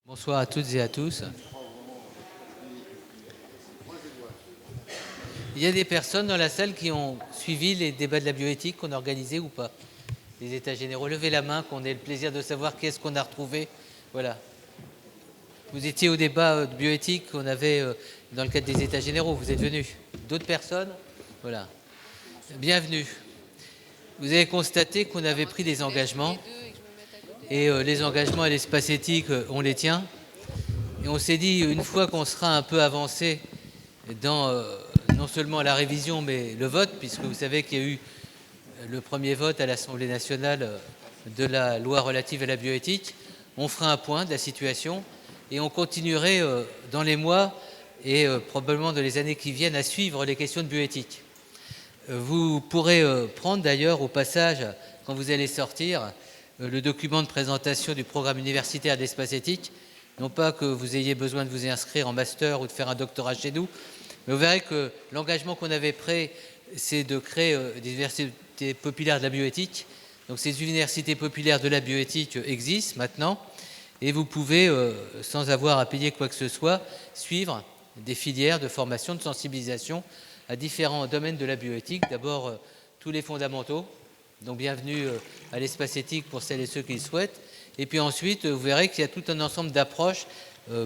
Bonsoir à toutes et à tous. Il y a des personnes dans la salle qui ont suivi les débats de la bioéthique qu'on a organisés ou pas? Les états généraux. Levez la main, qu'on ait le plaisir de savoir qu'est-ce qu'on a retrouvé. Voilà. Vous étiez au débat de bioéthique qu'on avait dans le cadre des états généraux. Vous êtes venus. D'autres personnes? Voilà. Bienvenue. Vous avez constaté qu'on avait pris des engagements. Et les engagements à l'espace éthique, on les tient. Et on s'est dit, une fois qu'on sera un peu avancé dans non seulement la révision, mais le vote, puisque vous savez qu'il y a eu le premier vote à l'Assemblée nationale de la loi relative à la bioéthique, on fera un point de la situation et on continuerait dans les mois et probablement dans les années qui viennent à suivre les questions de bioéthique. Vous pourrez prendre d'ailleurs au passage, quand vous allez sortir, le document de présentation du programme universitaire d'espace éthique. Non pas que vous ayez besoin de vous y inscrire en master ou de faire un doctorat chez nous, mais vous verrez que l'engagement qu'on avait pris, c'est de créer des universités populaires de la bioéthique. Donc ces universités populaires de la bioéthique existent maintenant, et vous pouvez, sans avoir à payer quoi que ce soit, suivre des filières de formation, de sensibilisation à différents domaines de la bioéthique. D'abord, tous les fondamentaux. Donc bienvenue à l'espace éthique pour celles et ceux qui le souhaitent. Et puis ensuite, vous verrez qu'il y a tout un ensemble d'approches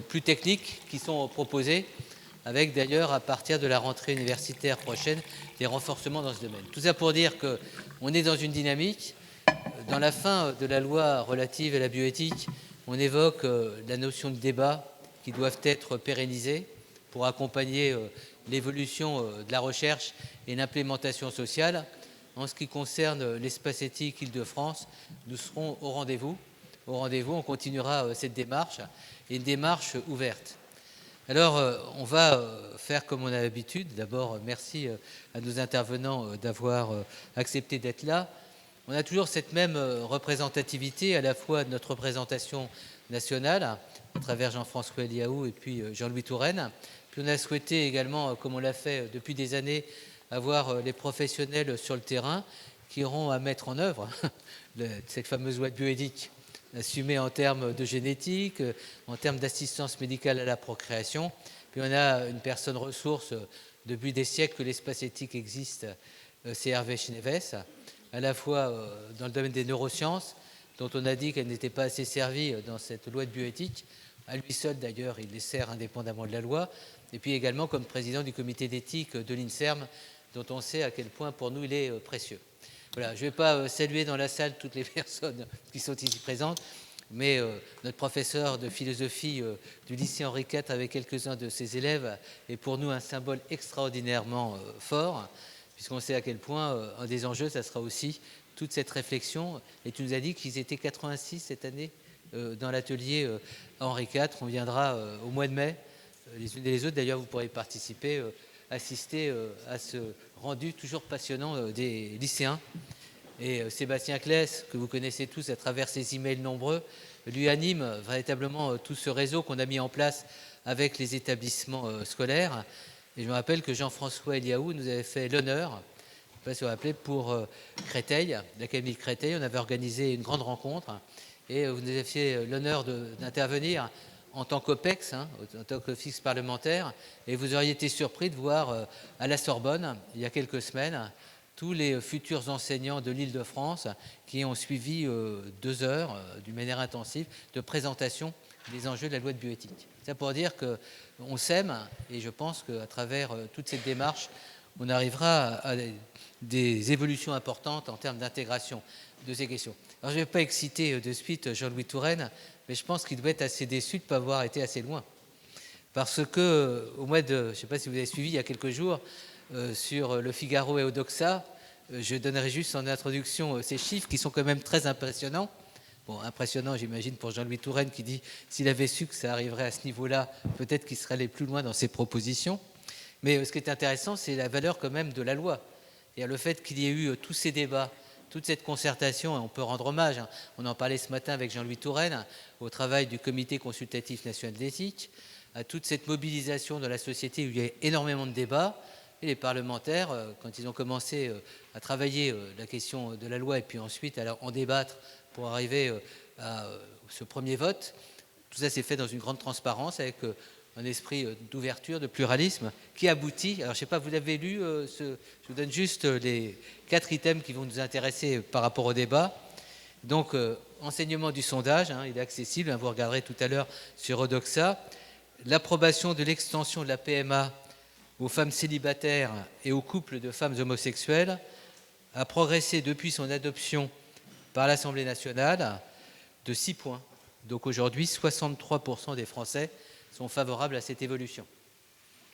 plus techniques qui sont proposées, avec d'ailleurs, à partir de la rentrée universitaire prochaine, des renforcements dans ce domaine. Tout ça pour dire qu'on est dans une dynamique. Dans la fin de la loi relative à la bioéthique, on évoque la notion de débat qui doivent être pérennisées pour accompagner l'évolution de la recherche et l'implémentation sociale. En ce qui concerne l'espace éthique Île-de-France, nous serons au rendez-vous. Au rendez-vous, on continuera cette démarche, et une démarche ouverte. Alors, on va faire comme on a l'habitude. D'abord, merci à nos intervenants d'avoir accepté d'être là. On a toujours cette même représentativité, à la fois de notre représentation nationale, à travers Jean-François Eliaou et puis Jean-Louis Touraine. Puis on a souhaité également, comme on l'a fait depuis des années, avoir les professionnels sur le terrain qui auront à mettre en œuvre cette fameuse loi de bioéthique, assumée en termes de génétique, en termes d'assistance médicale à la procréation. Puis on a une personne ressource depuis des siècles que l'espace éthique existe, c'est Hervé Chenevès, à la fois dans le domaine des neurosciences, dont on a dit qu'elle n'était pas assez servie dans cette loi de bioéthique. À lui seul, d'ailleurs, il les sert indépendamment de la loi. Et puis également comme président du comité d'éthique de l'INSERM, dont on sait à quel point pour nous il est précieux. Voilà, je ne vais pas saluer dans la salle toutes les personnes qui sont ici présentes, mais notre professeur de philosophie du lycée Henri IV avec quelques-uns de ses élèves est pour nous un symbole extraordinairement fort, puisqu'on sait à quel point un des enjeux, ça sera aussi toute cette réflexion. Et tu nous as dit qu'ils étaient 86 cette année dans l'atelier Henri IV. On viendra au mois de mai, les unes et les autres. D'ailleurs, vous pourrez participer, assister à ce rendu toujours passionnant des lycéens. Et Sébastien Claes, que vous connaissez tous à travers ses emails nombreux, lui anime véritablement tout ce réseau qu'on a mis en place avec les établissements scolaires. Et je me rappelle que Jean-François Eliaou nous avait fait l'honneur, je ne sais pas si vous vous rappelez, pour Créteil, l'Académie de Créteil. On avait organisé une grande rencontre et vous nous avez fait l'honneur d'intervenir en tant qu'OPEX, en tant qu'office parlementaire, et vous auriez été surpris de voir à la Sorbonne, il y a quelques semaines, tous les futurs enseignants de l'Île-de-France qui ont suivi 2 heures d'une manière intensive de présentation des enjeux de la loi de bioéthique. C'est pour dire qu'on s'aime, et je pense qu'à travers toute cette démarche, on arrivera à des évolutions importantes en termes d'intégration de ces questions. Alors je ne vais pas exciter de suite Jean-Louis Touraine, mais je pense qu'il doit être assez déçu de ne pas avoir été assez loin. Parce que au mois de, je ne sais pas si vous avez suivi il y a quelques jours, sur Le Figaro et Odoxa, je donnerai juste en introduction ces chiffres qui sont quand même très impressionnants. Bon, impressionnant, j'imagine, pour Jean-Louis Touraine qui dit s'il avait su que ça arriverait à ce niveau-là, peut-être qu'il serait allé plus loin dans ses propositions. Mais ce qui est intéressant, c'est la valeur quand même de la loi. Et le fait qu'il y ait eu tous ces débats, toute cette concertation, et on peut rendre hommage, on en parlait ce matin avec Jean-Louis Touraine, au travail du Comité consultatif national d'éthique, à toute cette mobilisation de la société où il y a énormément de débats. Et les parlementaires, quand ils ont commencé à travailler la question de la loi et puis ensuite à en débattre pour arriver à ce premier vote, Tout ça s'est fait dans une grande transparence avec un esprit d'ouverture, de pluralisme qui aboutit. Alors je ne sais pas, vous l'avez lu, je vous donne juste les 4 items qui vont nous intéresser par rapport au débat. Donc, enseignement du sondage, il est accessible, vous regarderez tout à l'heure sur Odoxa. L'approbation de l'extension de la PMA aux femmes célibataires et aux couples de femmes homosexuelles a progressé depuis son adoption par l'Assemblée nationale de 6 points. Donc aujourd'hui, 63% des Français sont favorables à cette évolution.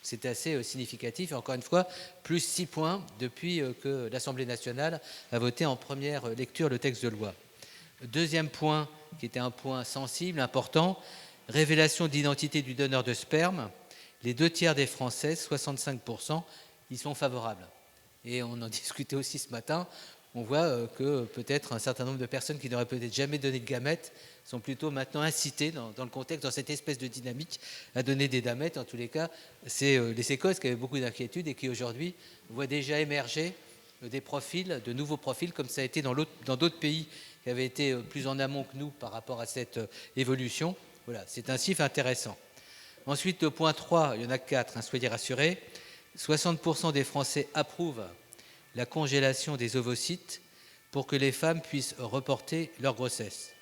C'est assez significatif. Et encore une fois, plus 6 points depuis que l'Assemblée nationale a voté en première lecture le texte de loi. Deuxième point, qui était un point sensible, important, révélation d'identité du donneur de sperme. Les 2 tiers des Français, 65%, y sont favorables. Et on en discutait aussi ce matin. On voit que peut-être un certain nombre de personnes qui n'auraient peut-être jamais donné de gamètes sont plutôt maintenant incitées dans le contexte, dans cette espèce de dynamique, à donner des gamètes. En tous les cas, c'est les écosses qui avaient beaucoup d'inquiétudes et qui aujourd'hui voient déjà émerger des profils, de nouveaux profils, comme ça a été dans d'autres pays qui avaient été plus en amont que nous par rapport à cette évolution. Voilà, c'est un chiffre intéressant. Ensuite, le point 3, il y en a 4, soyez rassurés. 60% des Français approuvent la congélation des ovocytes pour que les femmes puissent reporter leur grossesse.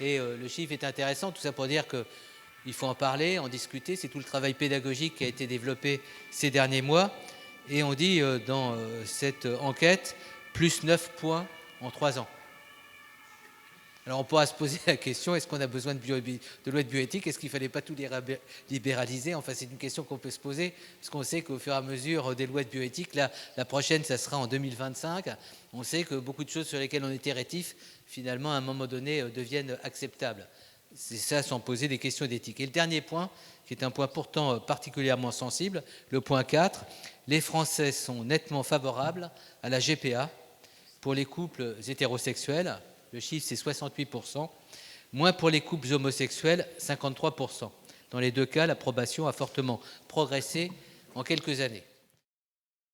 Et le chiffre est intéressant, tout ça pour dire qu'il faut en parler, en discuter. C'est tout le travail pédagogique qui a été développé ces derniers mois. Et on dit dans cette enquête, plus 9 points en 3 ans. Alors on pourra se poser la question, est-ce qu'on a besoin de loi de bioéthique? Est-ce qu'il ne fallait pas tout libéraliser? Enfin, c'est une question qu'on peut se poser, puisqu'on sait qu'au fur et à mesure des lois de bioéthique, la prochaine, ça sera en 2025. On sait que beaucoup de choses sur lesquelles on était rétifs, finalement, à un moment donné, deviennent acceptables. C'est ça, sans poser des questions d'éthique. Et le dernier point, qui est un point pourtant particulièrement sensible, le point 4, les Français sont nettement favorables à la GPA pour les couples hétérosexuels. Le chiffre, c'est 68%. Moins pour les couples homosexuels, 53%. Dans les 2 cas, l'approbation a fortement progressé en quelques années.